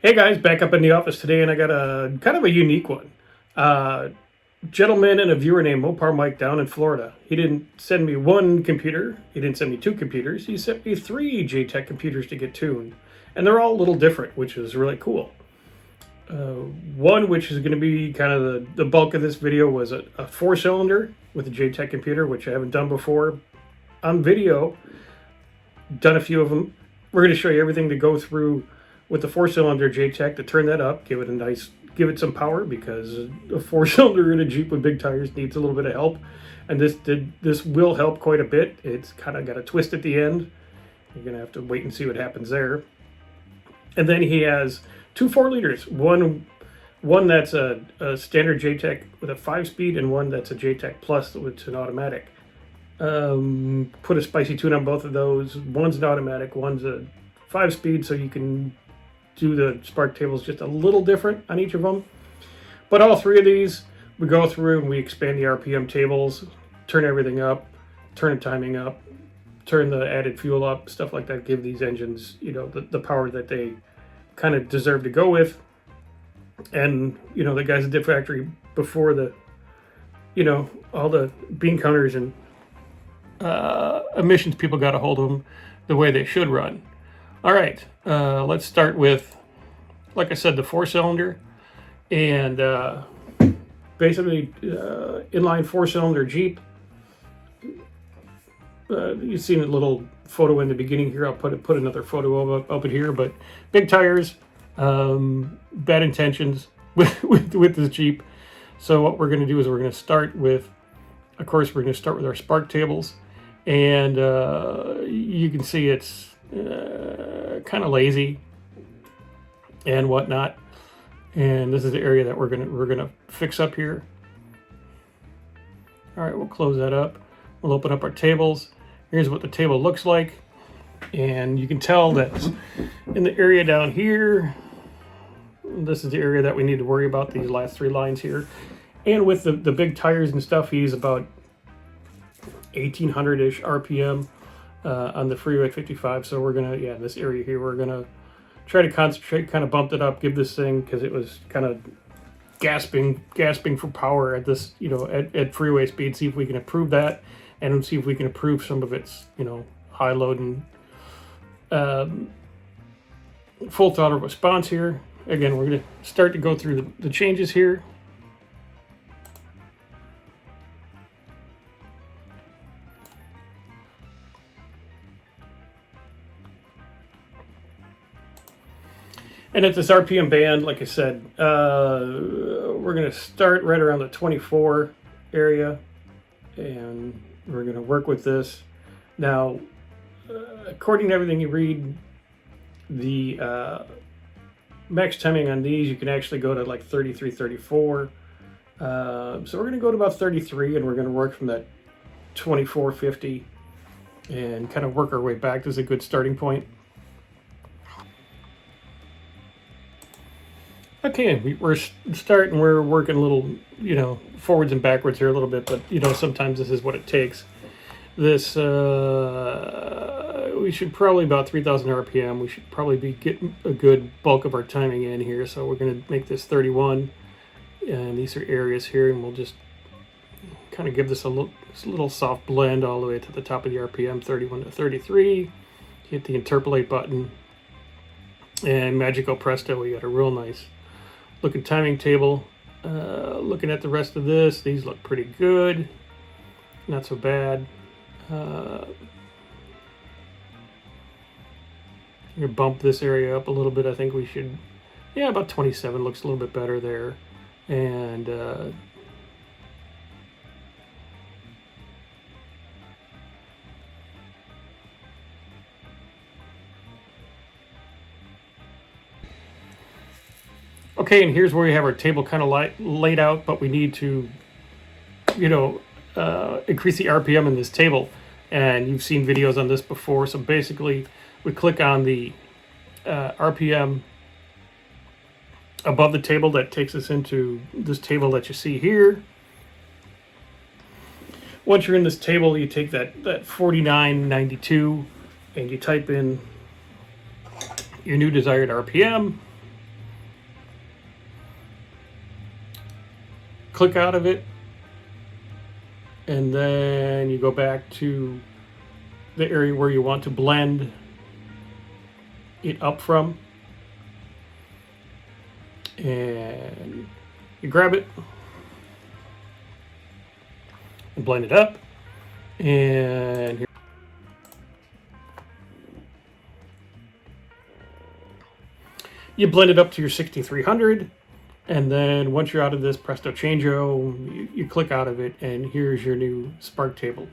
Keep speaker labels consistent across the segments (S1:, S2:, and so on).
S1: Hey guys, back up in the office today, and I got a kind of a unique one. Gentleman and a viewer named Mopar Mike down in Florida. He didn't send me one computer. He didn't send me two computers. He sent me three Jtec computers to get tuned, and they're all a little different, which is really cool. One, which is going to be kind of the bulk of this video, was a four-cylinder with a Jtec computer, which I haven't done before on video. Done a few of them. We're going to show you everything to go through with the four-cylinder Jtec to turn that up, give it some power, because a four-cylinder in a Jeep with big tires needs a little bit of help, and this will help quite a bit. It's kind of got a twist at the end. You're gonna have to wait and see what happens there. And then he has two 4-liters, one that's a standard Jtec with a 5-speed, and one that's a Jtec Plus with an automatic. Put a spicy tune on both of those. One's an automatic, one's a 5-speed, so you can do the spark tables just a little different on each of them. But all three of these, we go through and we expand the RPM tables, turn everything up, turn the timing up, turn the added fuel up, stuff like that. Give these engines, the power that they kind of deserve to go with. And, the guys at Dip Factory, before the, all the bean counters and emissions people got a hold of them the way they should run. All right, let's start with, like I said, the 4-cylinder, and basically inline 4-cylinder Jeep. You've seen a little photo in the beginning here. I'll put another photo up here, but big tires, bad intentions with this Jeep. So what we're going to do is we're going to start with, of course, we're going to start with our spark tables, and you can see it's kind of lazy and whatnot, and this is the area that we're gonna fix up here. All right, we'll close that up. We'll open up our tables. Here's what the table looks like, and you can tell that in the area down here, this is the area that we need to worry about, these last three lines here. And with the big tires and stuff, he's about 1800-ish RPM on the freeway at 55. So we're gonna, this area here, we're gonna try to concentrate, kind of bumped it up, give this thing, because it was kind of gasping for power at this, at freeway speed. See if we can improve that, and see if we can improve some of its, high load and full throttle response here. Again, we're gonna start to go through the changes here. And at this RPM band, like I said, we're going to start right around the 24 area, and we're going to work with this. Now, according to everything you read, the max timing on these, you can actually go to like 33, 34. So we're going to go to about 33, and we're going to work from that 24, 50, and kind of work our way back. This is a good starting point. Okay, we're working a little, forwards and backwards here a little bit, but, sometimes this is what it takes. This, we should probably about 3,000 RPM. We should probably be getting a good bulk of our timing in here. So we're going to make this 31, and these are areas here, and we'll just kind of give this a little soft blend all the way to the top of the RPM, 31 to 33. Hit the interpolate button, and magico presto, we got a real nice looking timing table. Looking at the rest of this, these look pretty good, not so bad. I'm gonna bump this area up a little bit. I think we should, about 27 looks a little bit better there. And okay, and here's where we have our table kind of laid out, but we need to, increase the RPM in this table. And you've seen videos on this before. So basically, we click on the RPM above the table. That takes us into this table that you see here. Once you're in this table, you take that 4992 and you type in your new desired RPM. click out of it, and then you go back to the area where you want to blend it up from, and you grab it and blend it up, and here. You blend it up to your 6300, and then once you're out of this presto changeo, you click out of it, and here's your new spark table.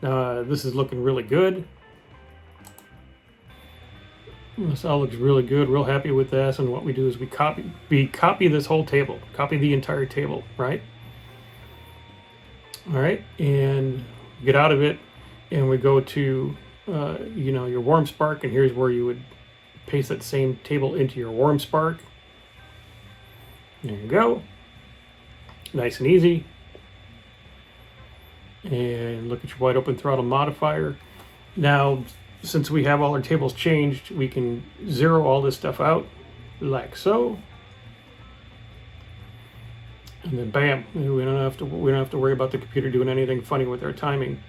S1: This is looking really good. This all looks really good. Real happy with this. And what we do is we copy this whole table, copy the entire table, right? All right, and get out of it, and we go to your warm spark, and here's where you would paste that same table into your warm spark. There you go. Nice and easy. And look at your wide open throttle modifier. Now, since we have all our tables changed, we can zero all this stuff out like so. And then bam, we don't have to worry about the computer doing anything funny with our timing.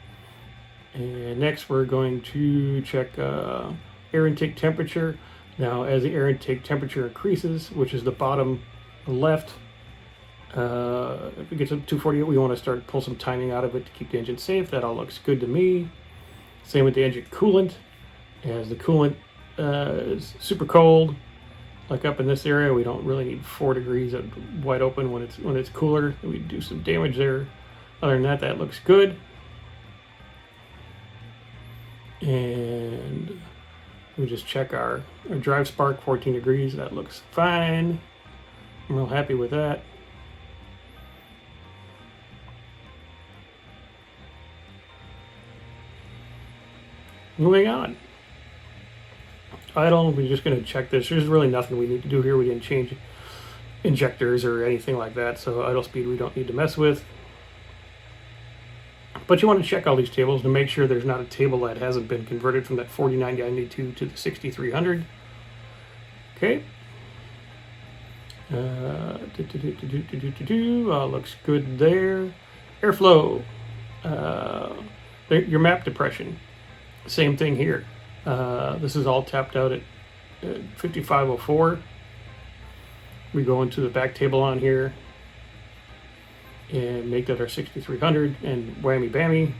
S1: And next we're going to check air intake temperature. Now, as the air intake temperature increases, which is the bottom left, if it gets up to 248, we want to pull some timing out of it to keep the engine safe. That all looks good to me. Same with the engine coolant. As the coolant is super cold, like up in this area, we don't really need 4 degrees of wide open. When it's cooler, we do some damage there. Other than that, that looks good. And we just check our drive spark, 14 degrees. That looks fine. I'm real happy with that. Moving on. Idle, we're just going to check this. There's really nothing we need to do here. We didn't change injectors or anything like that, so idle speed we don't need to mess with. But you want to check all these tables to make sure there's not a table that hasn't been converted from that 4992 to the 6300. Okay. Looks good there. Airflow. Your map depression. Same thing here. This is all tapped out at 5504. We go into the back table on here and make that our 6300, and whammy bammy.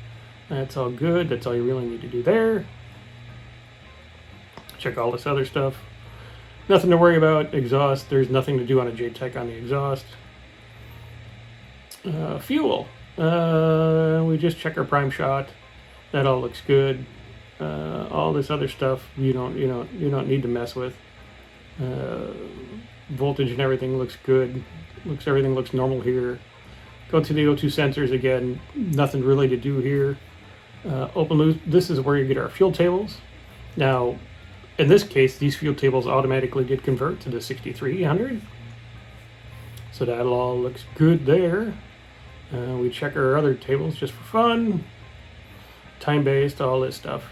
S1: That's all good. That's all you really need to do there. Check all this other stuff. Nothing to worry about. Exhaust, there's nothing to do on a Jtec on the exhaust. Fuel. We just check our prime shot. That all looks good. All this other stuff you don't need to mess with. Voltage and everything looks good. Everything looks normal here. Go to the O2 sensors again. Nothing really to do here. Open loop. This is where you get our fuel tables. Now, in this case, these fuel tables automatically did convert to the 6300. So that all looks good there. We check our other tables just for fun. Time-based, all this stuff.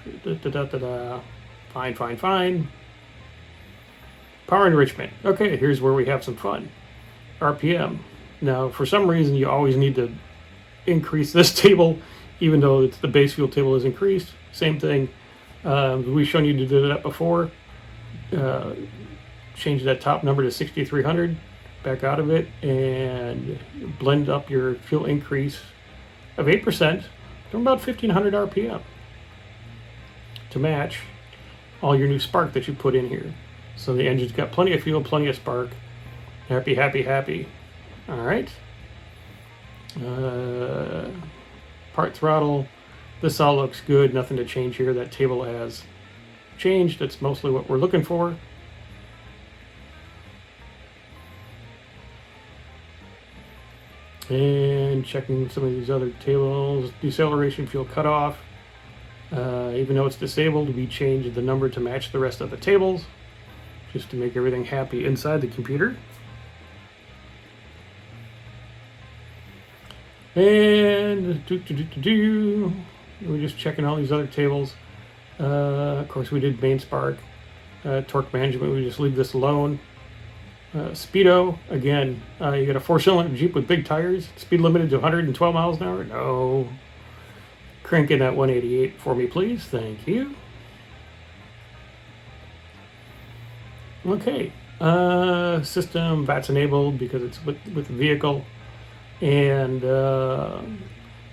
S1: Fine. Power enrichment. Okay, here's where we have some fun. RPM. Now, for some reason, you always need to increase this table, even though the base fuel table is increased. Same thing. We've shown you to do that before. Change that top number to 6300. Back out of it and blend up your fuel increase of 8% from about 1500 RPM to match all your new spark that you put in here. So the engine's got plenty of fuel, plenty of spark. Happy. All right. Part throttle. This all looks good. Nothing to change here. That table has changed. That's mostly what we're looking for. And checking some of these other tables. Deceleration fuel cutoff. Even though it's disabled, we changed the number to match the rest of the tables, just to make everything happy inside the computer. And we're just checking all these other tables. Of course, we did main spark. Torque management, we just leave this alone. Speedo, again, you got a 4-cylinder Jeep with big tires. Speed limited to 112 miles an hour. No. Crank in at 188 for me, please. Thank you. Okay. System VATS enabled because it's with the vehicle. And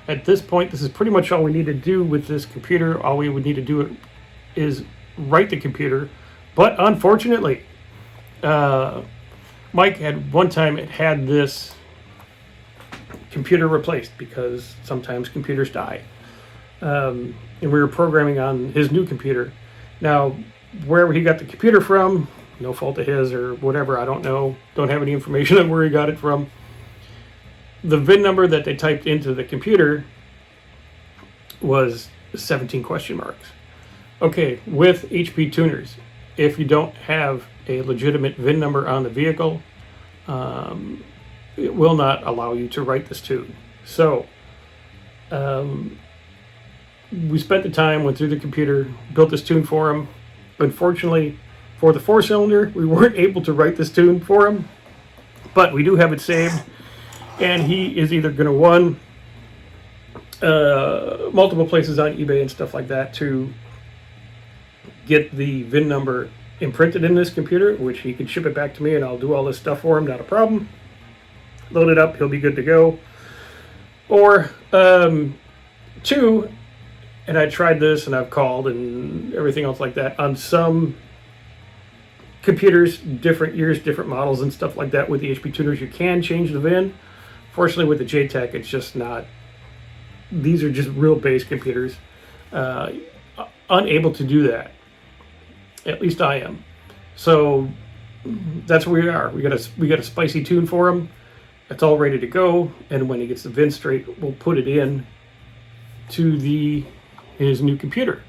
S1: at this point, this is pretty much all we need to do with this computer. All we would need to do is write the computer. But unfortunately, Mike had one time it had this computer replaced because sometimes computers die. And we were programming on his new computer. Now, wherever he got the computer from, no fault of his or whatever, I don't know. Don't have any information on where he got it from. The VIN number that they typed into the computer was 17 question marks. Okay, with HP tuners, if you don't have a legitimate VIN number on the vehicle, it will not allow you to write this tune. So, we spent the time, went through the computer, built this tune for him. Unfortunately, for the 4-cylinder, we weren't able to write this tune for him, but we do have it saved, and he is either going to multiple places on eBay and stuff like that to get the VIN number imprinted in this computer, which he can ship it back to me and I'll do all this stuff for him, not a problem. Load it up, he'll be good to go. Or two, and I tried this and I've called and everything else like that on some computers, different years, different models and stuff like that. With the HP tuners, you can change the VIN. Fortunately, with the Jtec, it's just not. These are just real base computers. Unable to do that. At least I am. So that's where we are. We got a spicy tune for him. It's all ready to go. And when he gets the VIN straight, we'll put it in to his new computer.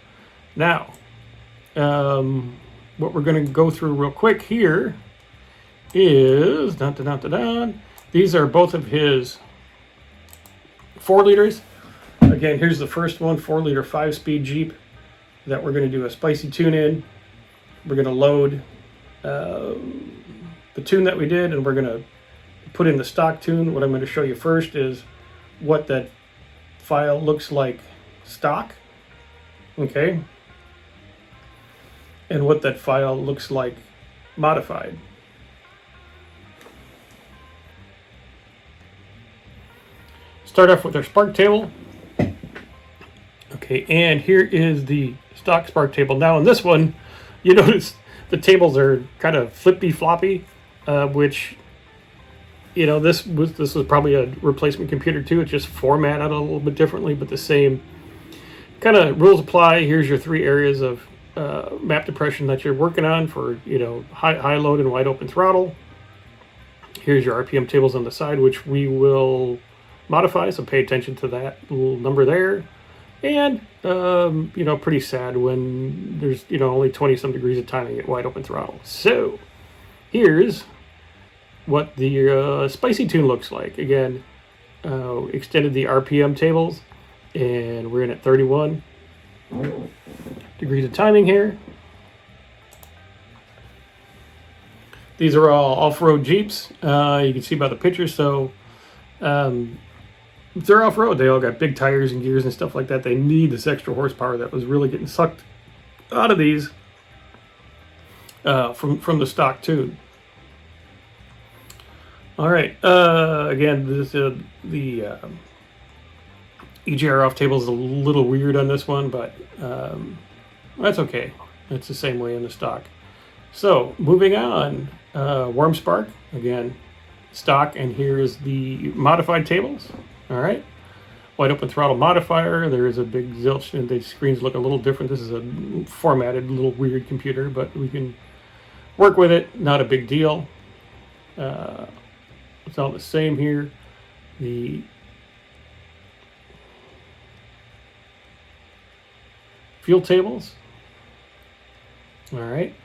S1: Now, what we're going to go through real quick here is these are both of his 4-liters. Again, here's the first one, 4-liter 5-speed Jeep that we're going to do a spicy tune in. We're going to load the tune that we did, and we're going to put in the stock tune. What I'm going to show you first is what that file looks like stock, okay, and what that file looks like modified. Start off with our spark table. Okay, and here is the stock spark table. Now in this one, you notice the tables are kind of flippy floppy, which, you know, this was probably a replacement computer too. It's just formatted a little bit differently, but the same kind of rules apply. Here's your 3 areas of map depression that you're working on for, you know, high load and wide open throttle. Here's your RPM tables on the side, which we will modify, so pay attention to that little number there. And, you know, pretty sad when there's, you know, only 20-some degrees of timing at wide open throttle. So, here's what the spicy tune looks like. Again, extended the RPM tables, and we're in at 31 degrees of timing here. These are all off-road Jeeps. You can see by the picture, so if they're off-road, they all got big tires and gears and stuff like that. They need this extra horsepower that was really getting sucked out of these from the stock tune. All right, again, this the EGR off table is a little weird on this one, but that's okay. It's the same way in the stock. So moving on, warm spark, again, stock, and here's the modified tables. All right, wide open throttle modifier. There is a big zilch, and the screens look a little different. This is a formatted, little weird computer, but we can work with it. Not a big deal. It's all the same here. The fuel tables. All right,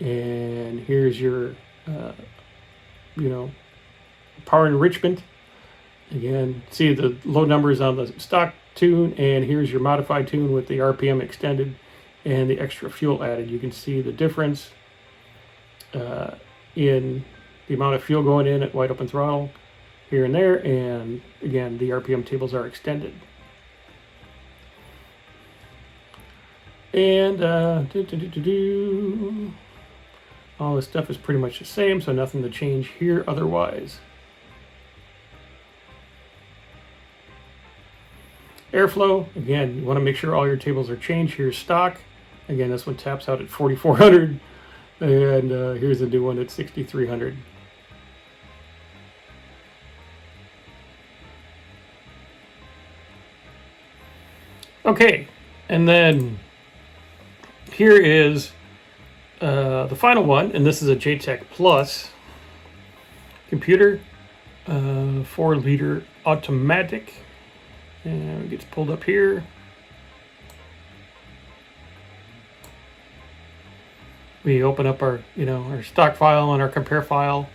S1: and here's your, you know, power enrichment. Again, see the low numbers on the stock tune, and here's your modified tune with the RPM extended and the extra fuel added. You can see the difference in the amount of fuel going in at wide open throttle here and there, and again, the RPM tables are extended. And all this stuff is pretty much the same, so nothing to change here otherwise. Airflow, again, you want to make sure all your tables are changed. Here's stock. Again, this one taps out at 4,400, and here's a new one at 6,300. Okay, and then here is the final one, and this is a Jtec Plus computer, 4-liter automatic, and it gets pulled up here. We open up our, our stock file and our compare file.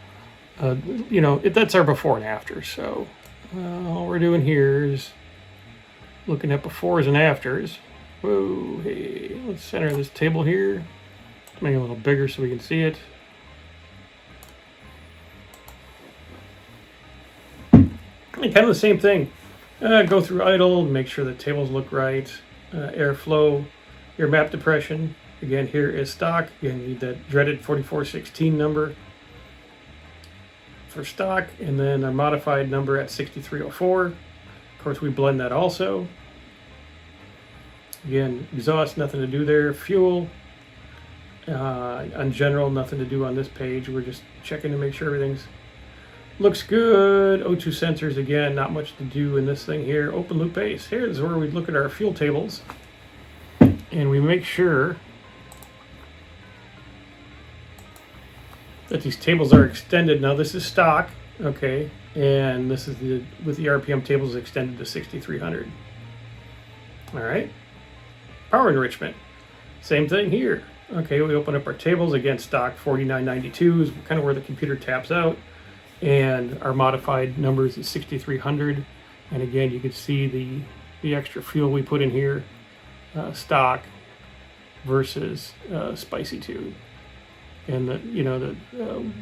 S1: That's our before and after. So all we're doing here is looking at befores and afters. Whoa, hey, let's center this table here. Make it a little bigger so we can see it. And kind of the same thing. Go through idle, make sure the tables look right. Airflow, your map depression. Again, here is stock. Again, you need that dreaded 4416 number for stock, and then our modified number at 6304. Of course, we blend that also. Again, exhaust, nothing to do there. Fuel, on general, nothing to do on this page. We're just checking to make sure everything's looks good. O2 sensors, again, not much to do in this thing here. Open loop base. Here's where we look at our fuel tables, and we make sure that these tables are extended. Now this is stock, okay, and this is with the RPM tables extended to 6,300. All right. Power enrichment, same thing here. Okay, we open up our tables, again, stock 4992 is kind of where the computer taps out, and our modified numbers is 6,300. And again, you can see the extra fuel we put in here, stock versus spicy tune, and the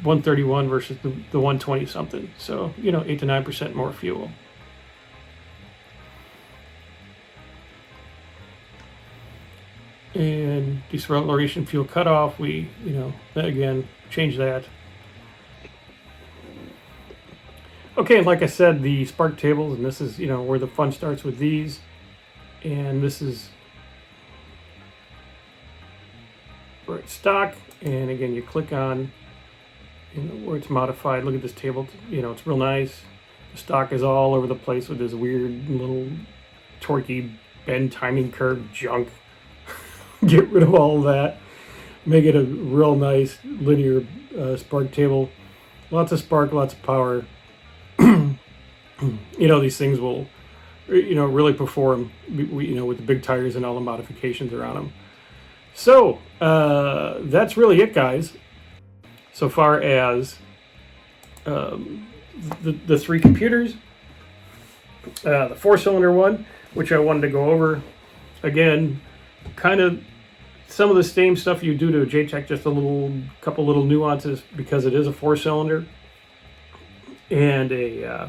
S1: 131 versus the 120 something. So 8 to 9% more fuel. And deceleration fuel cutoff, we, again, change that. Okay, like I said, the spark tables, and this is, where the fun starts with these. And this is where it's stock. And again, you click on, where it's modified. Look at this table, it's real nice. The stock is all over the place with this weird little torquey bend timing curve junk. Get rid of all of that, make it a real nice linear spark table. Lots of spark, lots of power. These things will, really perform, with the big tires and all the modifications around them. So that's really it, guys. So far as the three computers, the 4-cylinder one, which I wanted to go over again. Kind of some of the same stuff you do to a Jtec, just couple little nuances because it is a 4-cylinder, and a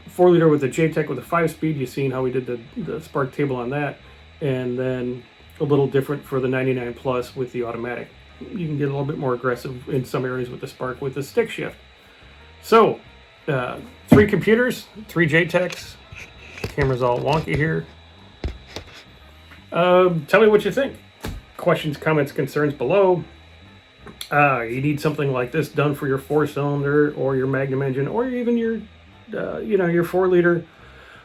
S1: 4-liter with a Jtec with a 5-speed. You've seen how we did the spark table on that, and then a little different for the 99 Plus with the automatic. You can get a little bit more aggressive in some areas with the spark with the stick shift. So 3 computers, 3 Jtecs. Camera's all wonky here. Tell me what you think. Questions, comments, concerns below. You need something like this done for your 4-cylinder or your Magnum engine, or even your, your 4-liter,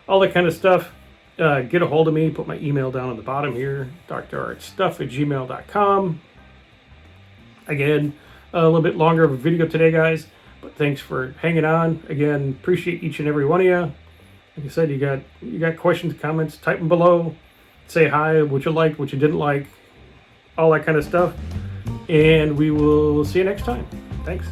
S1: all that kind of stuff. Get a hold of me. Put my email down on the bottom here, drartstuff@gmail.com. Again, a little bit longer of a video today, guys, but thanks for hanging on. Again, appreciate each and every one of you. Like I said, you got questions, comments, type them below. Say hi, what you liked, what you didn't like, all that kind of stuff. And we will see you next time. Thanks.